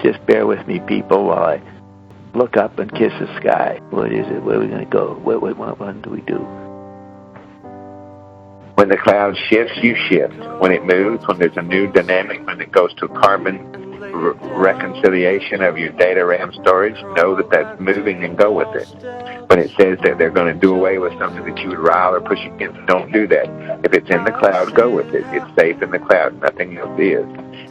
Just bear with me, people, while I look up and kiss the sky. What is it? Where are we going to go? What do we do? When the cloud shifts, you shift. When it moves, when there's a new dynamic, when it goes to carbon reconciliation of your data RAM storage, know that that's moving and go with it. When it says that they're going to do away with something that you would rile or push against, don't do that. If it's in the cloud, go with it. It's safe in the cloud. Nothing else is.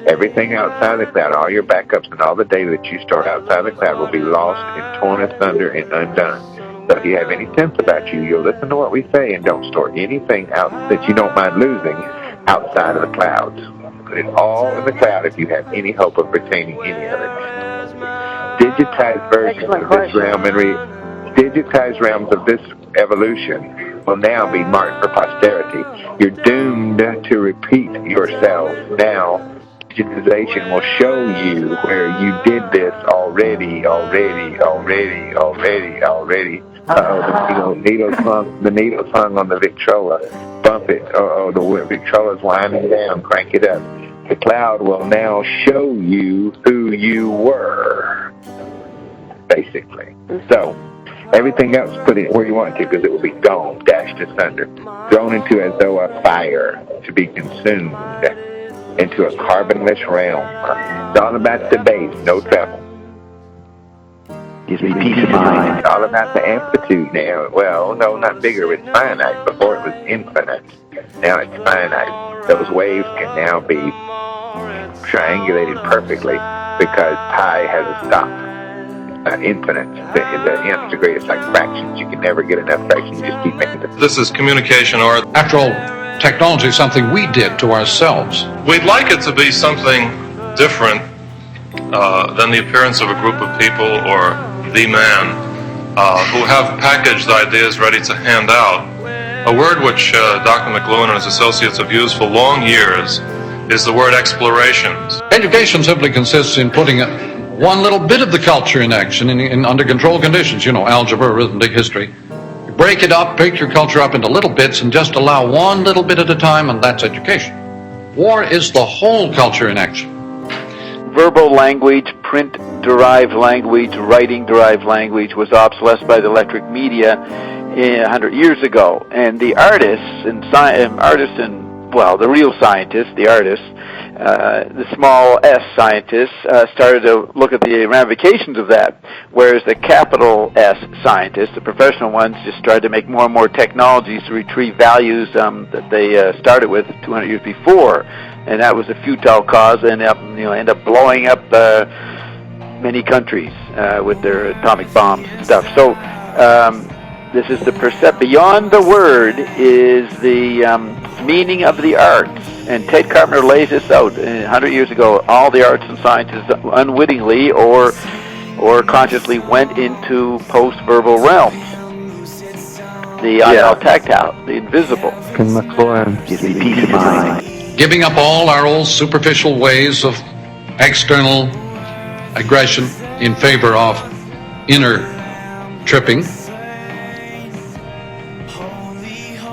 Everything outside the cloud, all your backups and all the data that you store outside the cloud will be lost and torn asunder and undone. So if you have any sense about you, you'll listen to what we say and don't store anything out that you don't mind losing outside of the clouds. Put it all in the cloud if you have any hope of retaining any of it. Digitized versions of this realm and digitized realms of this evolution will now be marked for posterity. You're doomed to repeat yourselves now. Digitization will show you where you did this already. The needle's hung on the Victrola. Bump it. The Victrola's winding down. Crank it up. The cloud will now show you who you were, basically. So, everything else, put it where you want to, because it will be gone, dashed asunder, thrown into as though a fire to be consumed into a carbonless realm. It's all about the base, no travel. Gives me peace of mind. It's all about the amplitude now. Well, no, not bigger. It's finite. Before it was infinite. Now it's finite. Those waves can now be triangulated perfectly because pi has a stop. Infinite. The nth degree is like fractions. You can never get enough fractions. You just keep making it. This is communication art. After all, technology is something we did to ourselves. We'd like it to be something different than the appearance of a group of people or the man who have packaged ideas ready to hand out. A word which Dr. McLuhan and his associates have used for long years is the word explorations. Education simply consists in putting one little bit of the culture in action in under controlled conditions, algebra, arithmetic, history. You break it up, break your culture up into little bits and just allow one little bit at a time, and that's education. War is the whole culture in action. Verbal language, print-derived language, writing-derived language was obsolesced by the electric media 100 years ago. And the the real scientists, the artists, the small s scientists started to look at the ramifications of that, whereas the capital S scientists, the professional ones, just tried to make more and more technologies to retrieve values that they started with 200 years before, and that was a futile cause, and end up blowing up many countries with their atomic bombs and stuff. So this is the beyond the word is the meaning of the arts. And Ted Carpenter lays this out 100 years ago. All the arts and sciences unwittingly or consciously went into post-verbal realms. The tactile, the invisible. McLuhan Gives me peace of mind. Giving up all our old superficial ways of external aggression in favor of inner tripping.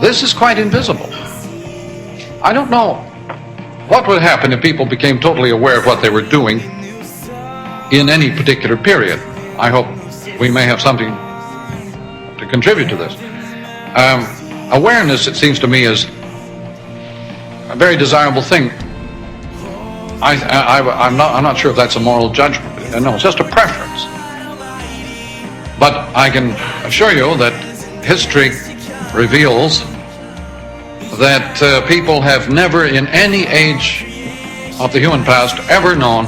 This is quite invisible. I don't know what would happen if people became totally aware of what they were doing in any particular period. I hope we may have something to contribute to this. Awareness, it seems to me, is a very desirable thing. I'm not sure if that's a moral judgment. No, it's just a preference. But I can assure you that history reveals that people have never in any age of the human past ever known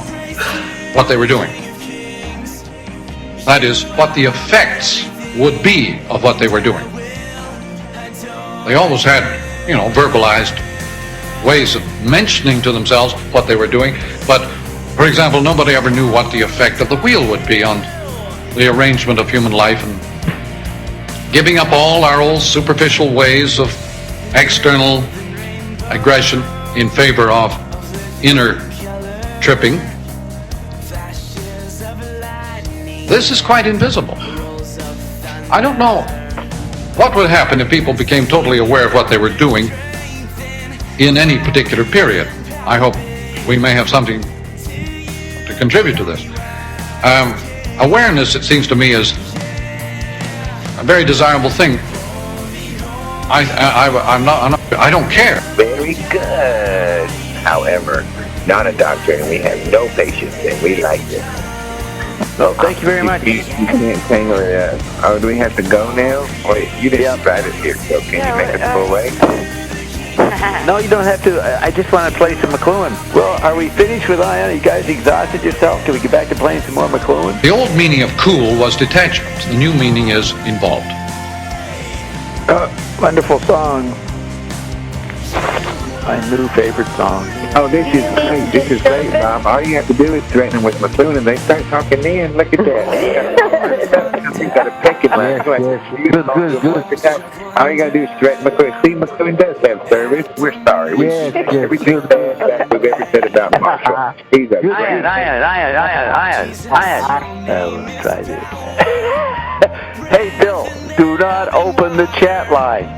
what they were doing. That is, what the effects would be of what they were doing. They always had, verbalized ways of mentioning to themselves what they were doing, but, for example, nobody ever knew what the effect of the wheel would be on the arrangement of human life, and giving up all our old superficial ways of external aggression in favor of inner tripping. This is quite invisible. I don't know what would happen if people became totally aware of what they were doing in any particular period. I hope we may have something to contribute to this. Awareness, it seems to me, is a very desirable thing. I don't care. Very good. However, not a doctor, and we have no patience, and we like this. Well, thank you very much. You can't tangle it up. Oh, do we have to go now? Or you didn't drive it here, so can you make us go away? No, you don't have to. I just want to play some McLuhan. Well, are we finished with iONic? You guys exhausted yourself? Can we get back to playing some more McLuhan? The old meaning of cool was detachment. The new meaning is involved. Wonderful song. My new favorite song. Oh, this is great. This is great, Bob. All you have to do is threaten them with McLuhan, and they start talking in. Look at that. You got a pecking line. Good. All you got to do is threaten McLuhan. See, McLuhan does have service. We're sorry. Everything bad we've ever said about Marshall. He's a great Let's try this. Hey, Bill, do not open the chat line.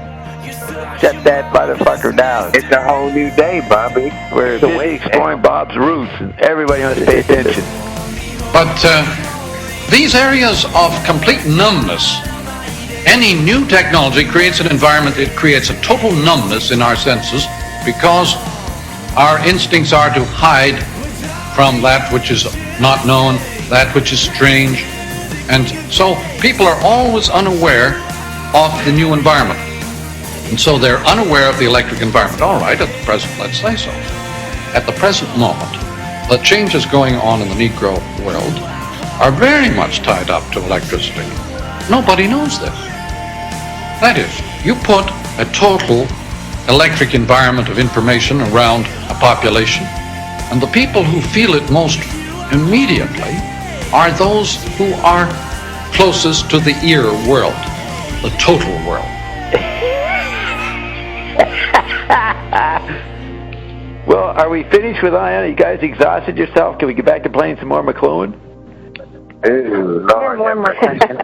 Shut that motherfucker down. It's a whole new day, Bobby. We're busy exploring Bob's roots, and everybody must pay attention. But these areas of complete numbness, any new technology creates an environment, it creates a total numbness in our senses because our instincts are to hide from that which is not known, that which is strange. And so people are always unaware of the new environment. And so they're unaware of the electric environment. All right, at the present, let's say so. At the present moment, the changes going on in the Negro world are very much tied up to electricity. Nobody knows this. That is, you put a total electric environment of information around a population, and the people who feel it most immediately are those who are closest to the ear world, the total world. Well, are we finished with iONic? You guys exhausted yourself? Can we get back to playing some more McLuhan? Ooh, Lord. One more question.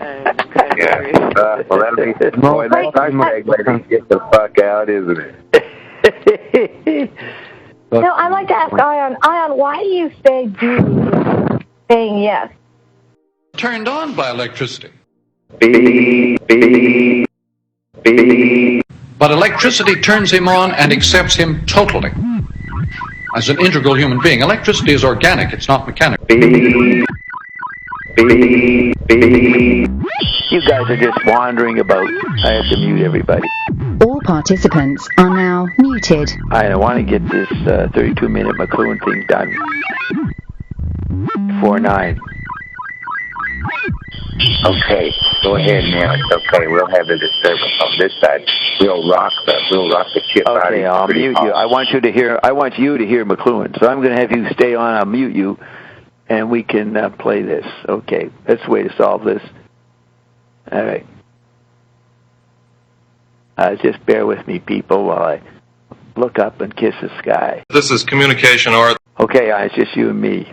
Yeah. Well, that'll be boy, that's our segment. Get the fuck out, isn't it? No, I'd like to ask Ion, why do you say do saying yes? Turned on by electricity. Beep, beep, beep. But electricity turns him on and accepts him totally as an integral human being. Electricity is organic, it's not mechanical. Beep, beep, beep. You guys are just wandering about. I have to mute everybody. All participants are now muted. I want to get this 32-minute McLuhan thing done. 4-9. Okay, go ahead now. It's okay. We'll have the disturbance on this side. We'll rock the chip out. Okay, I'll mute you. I want you to hear McLuhan. So I'm going to have you stay on. I'll mute you, and we can play this. Okay, that's the way to solve this. All right. Just bear with me, people, while I look up and kiss the sky. This is communication art. Okay, it's just you and me.